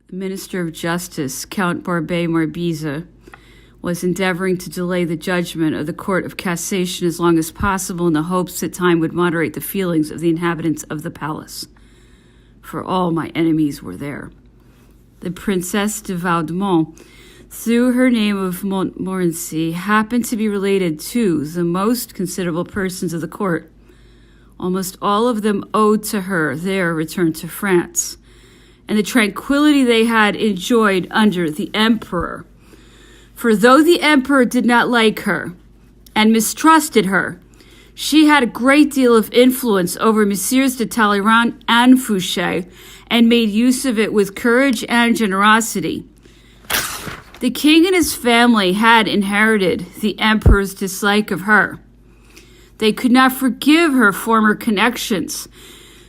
The Minister of Justice, Count Barbé Marbiza, was endeavoring to delay the judgment of the Court of Cassation as long as possible in the hopes that time would moderate the feelings of the inhabitants of the palace. For all my enemies were there. The Princess de Vaudemont, through her name of Montmorency, happened to be related to the most considerable persons of the court. Almost all of them owed to her their return to France, and the tranquility they had enjoyed under the Emperor. For though the Emperor did not like her and mistrusted her, she had a great deal of influence over Messieurs de Talleyrand and Fouché, and made use of it with courage and generosity. The king and his family had inherited the Emperor's dislike of her. They could not forgive her former connections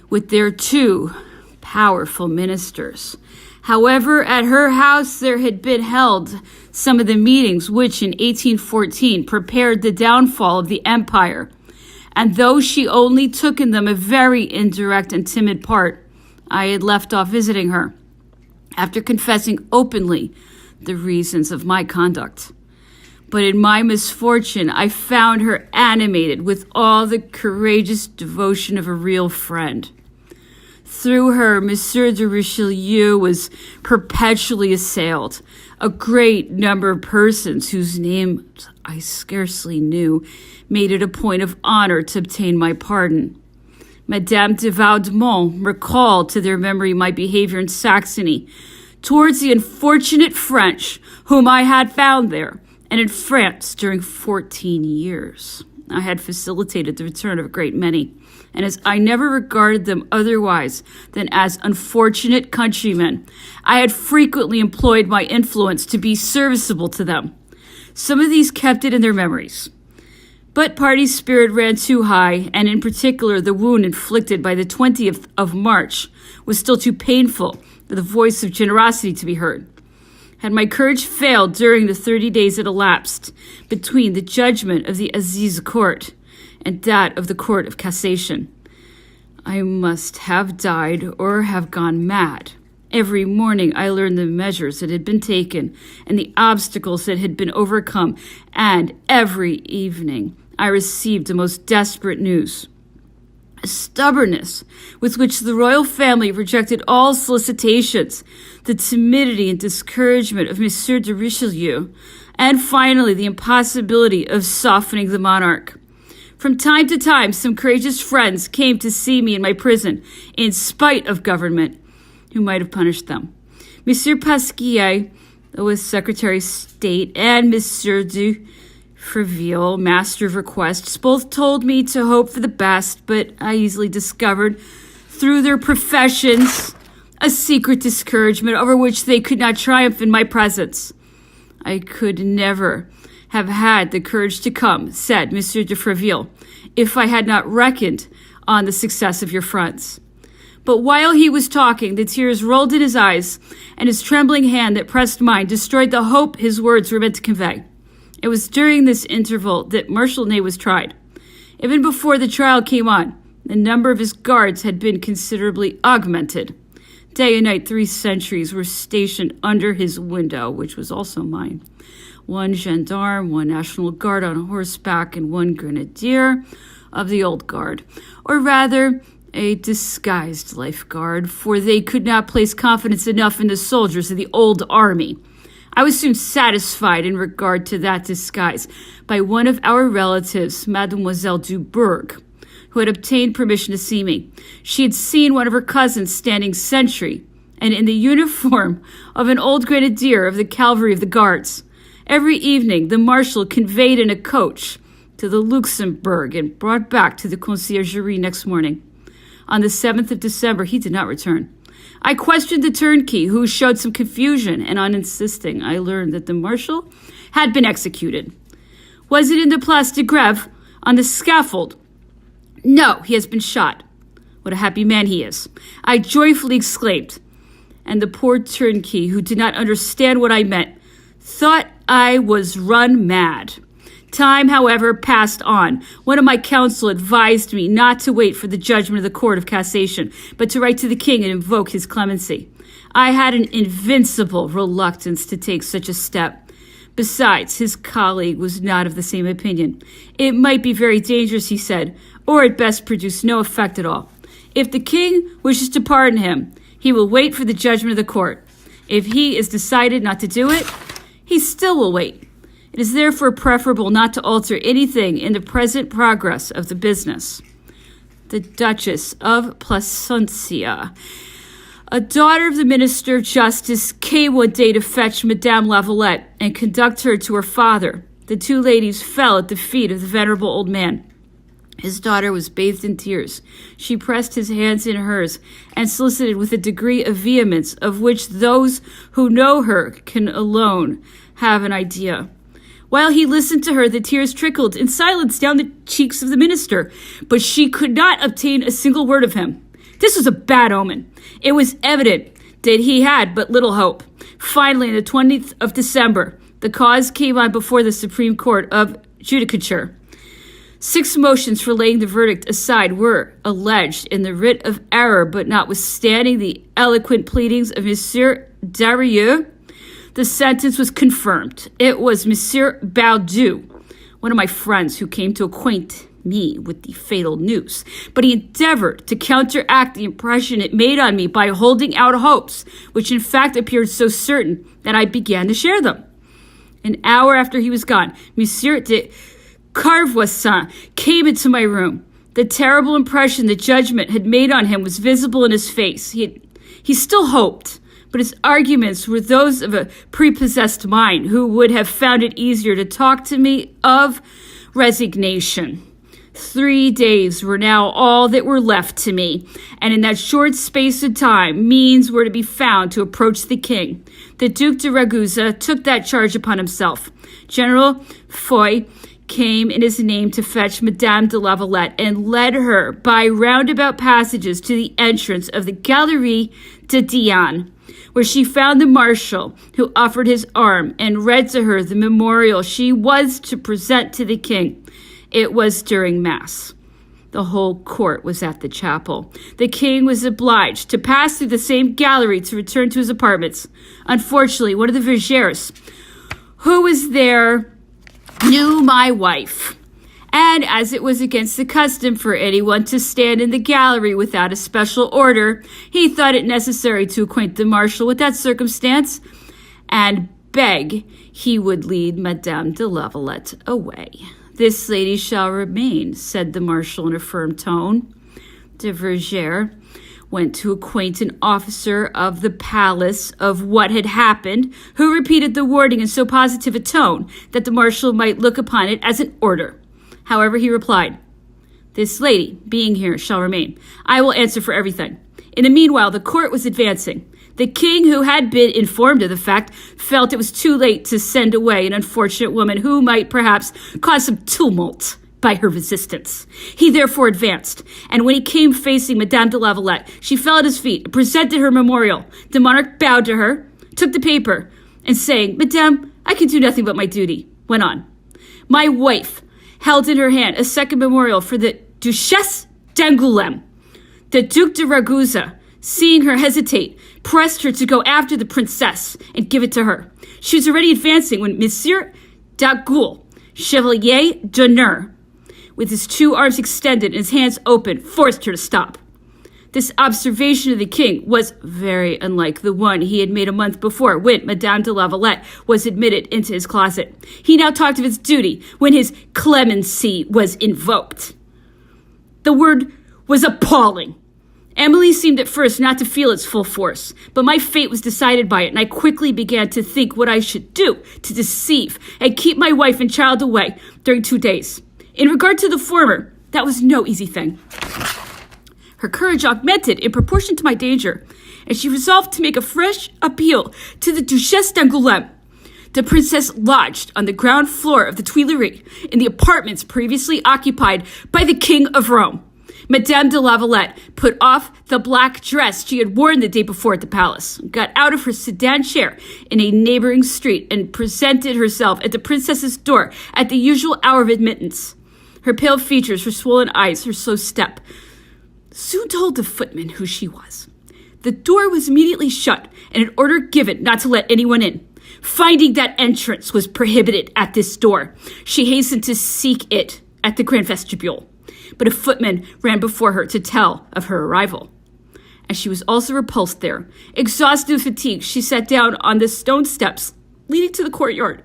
with their two powerful ministers. However, at her house there had been held some of the meetings which in 1814 prepared the downfall of the empire, and though she only took in them a very indirect and timid part, I had left off visiting her, after confessing openly the reasons of my conduct. But in my misfortune, I found her animated with all the courageous devotion of a real friend. Through her, Monsieur de Richelieu was perpetually assailed. A great number of persons, whose names I scarcely knew, made it a point of honor to obtain my pardon. Madame de Vaudemont recalled to their memory my behavior in Saxony towards the unfortunate French whom I had found there, and in France during 14 years. I had facilitated the return of a great many, and as I never regarded them otherwise than as unfortunate countrymen, I had frequently employed my influence to be serviceable to them. Some of these kept it in their memories. But party spirit ran too high, and in particular the wound inflicted by the 20th of March was still too painful for the voice of generosity to be heard. Had my courage failed during the 30 days that elapsed between the judgment of the Assize Court and that of the Court of Cassation, I must have died or have gone mad. Every morning I learned the measures that had been taken and the obstacles that had been overcome, and every evening I received the most desperate news. A stubbornness with which the royal family rejected all solicitations, the timidity and discouragement of Monsieur de Richelieu, and finally the impossibility of softening the monarch. From time to time, some courageous friends came to see me in my prison, in spite of government, who might have punished them. Monsieur Pasquier, who was Secretary of State, and Monsieur de Freville, Master of Requests, both told me to hope for the best, but I easily discovered, through their professions, a secret discouragement over which they could not triumph in my presence. I could never have had the courage to come, said Monsieur de Freville, if I had not reckoned on the success of your fronts. But while he was talking, the tears rolled in his eyes, and his trembling hand that pressed mine destroyed the hope his words were meant to convey. It was during this interval that Marshal Ney was tried. Even before the trial came on, the number of his guards had been considerably augmented. Day and night, 3 sentries were stationed under his window, which was also mine. 1 gendarme, 1 National Guard on horseback, and 1 grenadier of the old guard, or rather a disguised life guard, for they could not place confidence enough in the soldiers of the old army. I was soon satisfied in regard to that disguise by one of our relatives, Mademoiselle Dubourg, who had obtained permission to see me. She had seen one of her cousins standing sentry, and in the uniform of an old grenadier of the cavalry of the guards. Every evening, the marshal conveyed in a coach to the Luxembourg and brought back to the conciergerie next morning. On the 7th of December, he did not return. I questioned the turnkey, who showed some confusion, and on insisting, I learned that the marshal had been executed. Was it in the Place de Grève, on the scaffold? No, he has been shot. What a happy man he is, I joyfully exclaimed. And the poor turnkey, who did not understand what I meant, thought I was run mad. Time, however, passed on. One of my council advised me not to wait for the judgment of the Court of Cassation, but to write to the king and invoke his clemency. I had an invincible reluctance to take such a step. Besides, his colleague was not of the same opinion. It might be very dangerous, he said, or at best produce no effect at all. If the king wishes to pardon him, he will wait for the judgment of the court. If he is decided not to do it, he still will wait. It is therefore preferable not to alter anything in the present progress of the business. The Duchess of Plasencia, a daughter of the Minister of Justice, came one day to fetch Madame Lavalette and conduct her to her father. The two ladies fell at the feet of the venerable old man. His daughter was bathed in tears. She pressed his hands in hers and solicited with a degree of vehemence of which those who know her can alone have an idea. While he listened to her, the tears trickled in silence down the cheeks of the minister, but she could not obtain a single word of him. This was a bad omen. It was evident that he had but little hope. Finally, on the 20th of December, the cause came on before the Supreme Court of Judicature. 6 motions for laying the verdict aside were alleged in the writ of error, but notwithstanding the eloquent pleadings of Monsieur Darieux, the sentence was confirmed. It was Monsieur Baudu, one of my friends, who came to acquaint me with the fatal news, but he endeavored to counteract the impression it made on me by holding out hopes, which in fact appeared so certain that I began to share them. An hour after he was gone, Monsieur de Carvoisin came into my room. The terrible impression the judgment had made on him was visible in his face. He still hoped, but his arguments were those of a prepossessed mind who would have found it easier to talk to me of resignation. 3 days were now all that were left to me, and in that short space of time, means were to be found to approach the king. The Duc de Ragusa took that charge upon himself. General Foy came in his name to fetch Madame de Lavalette and led her by roundabout passages to the entrance of the Galerie de Diane, where she found the marshal, who offered his arm and read to her the memorial she was to present to the king. It was during Mass. The whole court was at the chapel. The king was obliged to pass through the same gallery to return to his apartments. Unfortunately, one of the vergers who was there knew my wife, and as it was against the custom for anyone to stand in the gallery without a special order, he thought it necessary to acquaint the marshal with that circumstance and beg he would lead Madame de Lavalette away. "This lady shall remain," said the marshal in a firm tone. De Vergere went to acquaint an officer of the palace of what had happened, who repeated the warning in so positive a tone that the marshal might look upon it as an order. However, he replied, "This lady, being here, shall remain. I will answer for everything." In the meanwhile, the court was advancing. The king, who had been informed of the fact, felt it was too late to send away an unfortunate woman who might perhaps cause some tumult by her resistance. He therefore advanced, and when he came facing Madame de Lavalette, she fell at his feet and presented her memorial. The monarch bowed to her, took the paper, and saying, "Madame, I can do nothing but my duty," went on. My wife held in her hand a second memorial for the Duchesse d'Angoulême. The Duc de Ragusa, seeing her hesitate, pressed her to go after the princess and give it to her. She was already advancing when Monsieur d'Agoult, Chevalier d'Honneur, with his 2 arms extended and his hands open, forced her to stop. This observation of the king was very unlike the one he had made a month before when Madame de Lavalette was admitted into his closet. He now talked of his duty when his clemency was invoked. The word was appalling. Emily seemed at first not to feel its full force, but my fate was decided by it, and I quickly began to think what I should do to deceive and keep my wife and child away during 2 days. In regard to the former, that was no easy thing. Her courage augmented in proportion to my danger, and she resolved to make a fresh appeal to the Duchesse d'Angoulême. The princess lodged on the ground floor of the Tuileries in the apartments previously occupied by the King of Rome. Madame de Lavalette put off the black dress she had worn the day before at the palace, got out of her sedan chair in a neighboring street, and presented herself at the princess's door at the usual hour of admittance. Her pale features, her swollen eyes, her slow step soon told the footman who she was. The door was immediately shut and an order given not to let anyone in. Finding that entrance was prohibited at this door, she hastened to seek it at the grand vestibule, but a footman ran before her to tell of her arrival. As she was also repulsed there, exhausted with fatigue, she sat down on the stone steps leading to the courtyard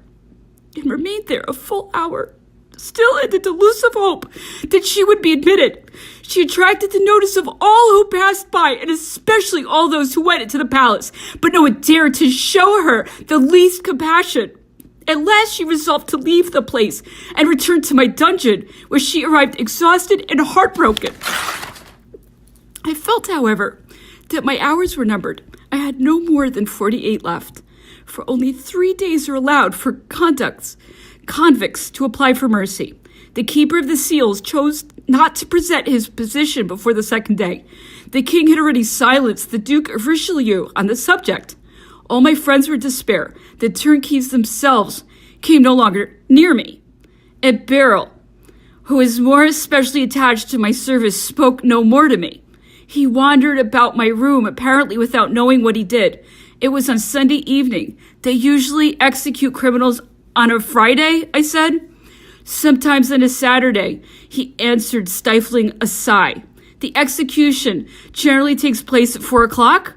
and remained there a full hour, still in the delusive hope that she would be admitted. She attracted the notice of all who passed by, and especially all those who went into the palace, but no one dared to show her the least compassion. At last she resolved to leave the place and return to my dungeon, where she arrived exhausted and heartbroken. I felt, however, that my hours were numbered. I had no more than 48 left, for only 3 days are allowed for convicts to apply for mercy. The keeper of the seals chose not to present his position before the second day. The king had already silenced the Duke of Richelieu on the subject. All my friends were in despair. The turnkeys themselves came no longer near me. And Beryl, who was more especially attached to my service, spoke no more to me. He wandered about my room, apparently without knowing what he did. It was on Sunday evening. They usually execute criminals on a Friday, I said. Sometimes on a Saturday, he answered, stifling a sigh. The execution generally takes place at 4 o'clock,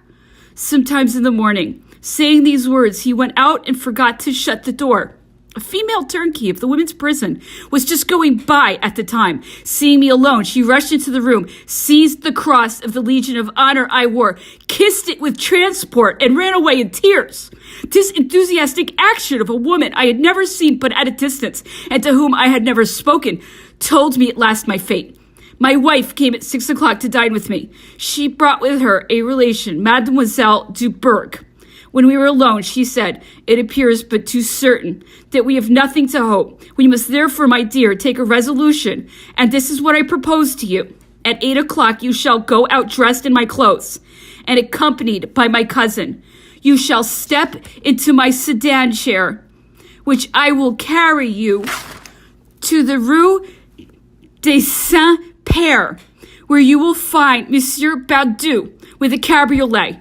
sometimes in the morning. Saying these words, he went out and forgot to shut the door. A female turnkey of the women's prison was just going by at the time. Seeing me alone, she rushed into the room, seized the cross of the Legion of Honor I wore, kissed it with transport, and ran away in tears. This enthusiastic action of a woman I had never seen but at a distance, and to whom I had never spoken, told me at last my fate. My wife came at 6 o'clock to dine with me. She brought with her a relation, Mademoiselle Dubourg. When we were alone, she said, "It appears but too certain that we have nothing to hope. We must therefore, my dear, take a resolution, and this is what I propose to you. At 8 o'clock you shall go out dressed in my clothes, and accompanied by my cousin. You shall step into my sedan chair, which I will carry you to the Rue des Saints-Pères, where you will find Monsieur Baudu with a cabriolet,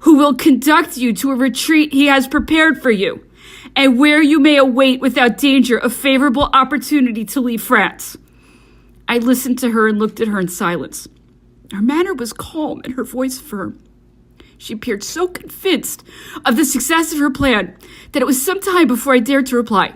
who will conduct you to a retreat he has prepared for you, and where you may await without danger a favorable opportunity to leave France." I listened to her and looked at her in silence. Her manner was calm and her voice firm. She appeared so convinced of the success of her plan that it was some time before I dared to reply.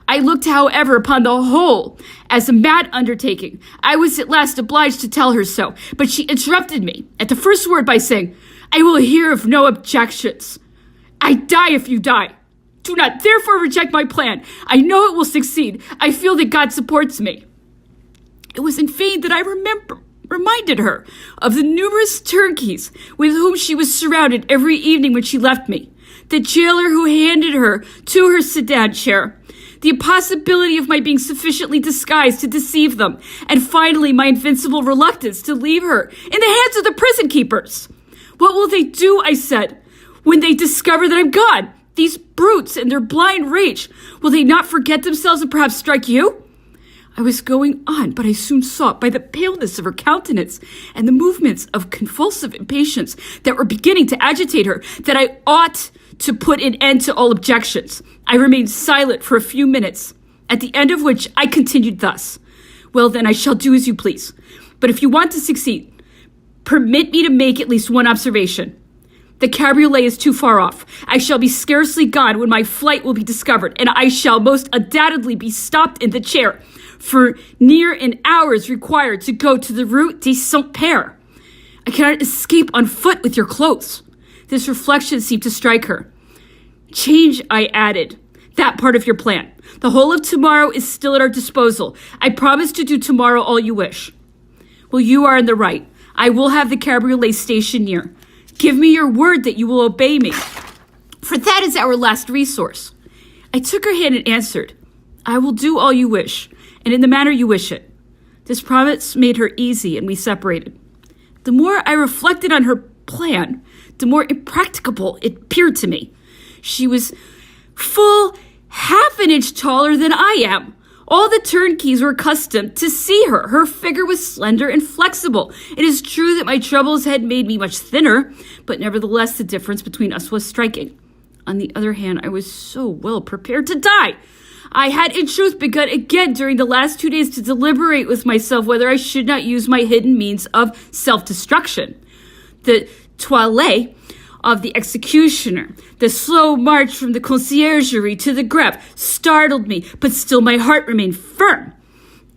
I looked, however, upon the whole as a mad undertaking. I was at last obliged to tell her so, but she interrupted me at the first word by saying, "I will hear of no objections. I die if you die. Do not therefore reject my plan. I know it will succeed. I feel that God supports me." It was in vain that I reminded her of the numerous turnkeys with whom she was surrounded every evening when she left me, the jailer who handed her to her sedan chair, the impossibility of my being sufficiently disguised to deceive them, and finally my invincible reluctance to leave her in the hands of the prison keepers. "What will they do," I said, "when they discover that I'm gone? These brutes in their blind rage, will they not forget themselves and perhaps strike you?" I was going on, but I soon saw by the paleness of her countenance and the movements of convulsive impatience that were beginning to agitate her that I ought to put an end to all objections. I remained silent for a few minutes, at the end of which I continued thus. "Well, then, I shall do as you please. But if you want to succeed, permit me to make at least one observation. The cabriolet is too far off. I shall be scarcely gone when my flight will be discovered, and I shall most undoubtedly be stopped in the chair for near an hour is required to go to the Rue des Saints-Pères. I cannot escape on foot with your clothes." This reflection seemed to strike her. "Change," I added, "that part of your plan. The whole of tomorrow is still at our disposal. I promise to do tomorrow all you wish." "Well, you are in the right. I will have the cabriolet stationed near. Give me your word that you will obey me, for that is our last resource." I took her hand and answered, "I will do all you wish, and in the manner you wish it." This promise made her easy, and we separated. The more I reflected on her plan, the more impracticable it appeared to me. She was full half an inch taller than I am. All the turnkeys were accustomed to see her. Her figure was slender and flexible. It is true that my troubles had made me much thinner, but nevertheless the difference between us was striking. On the other hand, I was so well prepared to die. I had in truth begun again during the last 2 days to deliberate with myself whether I should not use my hidden means of self-destruction. The toilet of the executioner, the slow march from the conciergerie to the grave startled me, but still my heart remained firm.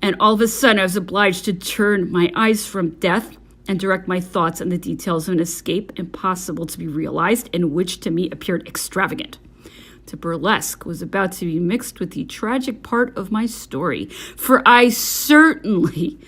And all of a sudden I was obliged to turn my eyes from death and direct my thoughts on the details of an escape impossible to be realized and which to me appeared extravagant. The burlesque was about to be mixed with the tragic part of my story, for I certainly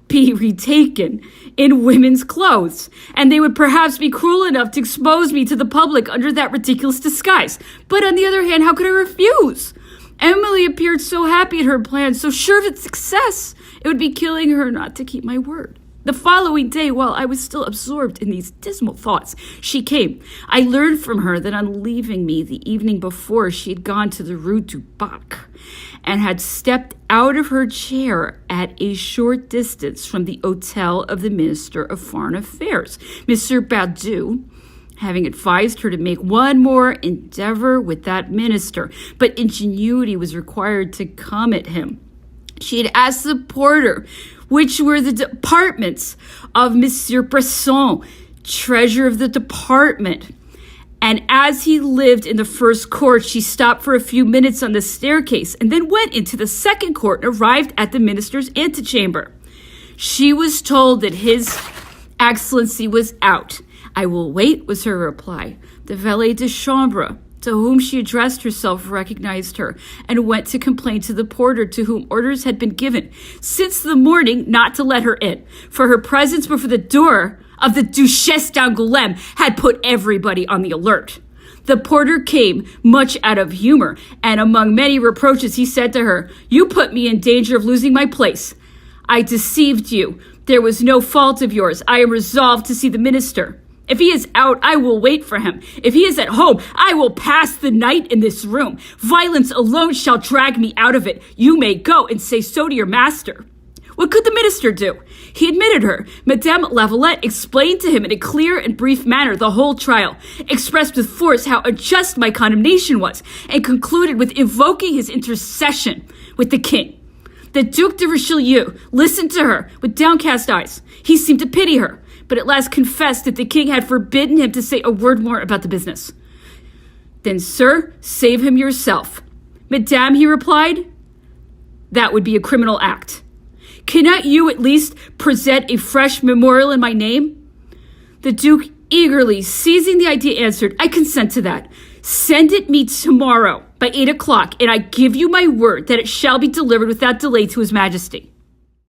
be retaken in women's clothes, and they would perhaps be cruel enough to expose me to the public under that ridiculous disguise. But on the other hand, how could I refuse? Emily appeared so happy at her plan, so sure of its success. It would be killing her not to keep my word. The following day, while I was still absorbed in these dismal thoughts, she came. I learned from her that on leaving me the evening before, she had gone to the Rue du Bac and had stepped out of her chair at a short distance from the hotel of the Minister of Foreign Affairs, Monsieur Baudu, having advised her to make one more endeavor with that minister, but ingenuity was required to come at him. She had asked the porter which were the apartments of Monsieur Bresson, treasurer of the department. And as he lived in the first court, she stopped for a few minutes on the staircase and then went into the second court and arrived at the minister's antechamber. She was told that His Excellency was out. I will wait, was her reply. The valet de chambre, to whom she addressed herself, recognized her and went to complain to the porter, to whom orders had been given since the morning not to let her in, for her presence before the door of the Duchesse d'Angoulême had put everybody on the alert. The porter came, much out of humor, and among many reproaches he said to her, "You put me in danger of losing my place. I deceived you. There was no fault of yours. I am resolved to see the minister. If he is out, I will wait for him. If he is at home, I will pass the night in this room. Violence alone shall drag me out of it. You may go and say so to your master." What could the minister do? He admitted her. Madame Lavalette explained to him in a clear and brief manner the whole trial, expressed with force how unjust my condemnation was, and concluded with invoking his intercession with the king. The Duc de Richelieu listened to her with downcast eyes. He seemed to pity her, but at last confessed that the king had forbidden him to say a word more about the business. "Then, sir, save him yourself." "Madame," he replied, "that would be a criminal act. Cannot you at least present a fresh memorial in my name?" The Duke, eagerly seizing the idea, answered, "I consent to that. Send it me tomorrow by 8 o'clock, and I give you my word that it shall be delivered without delay to His Majesty."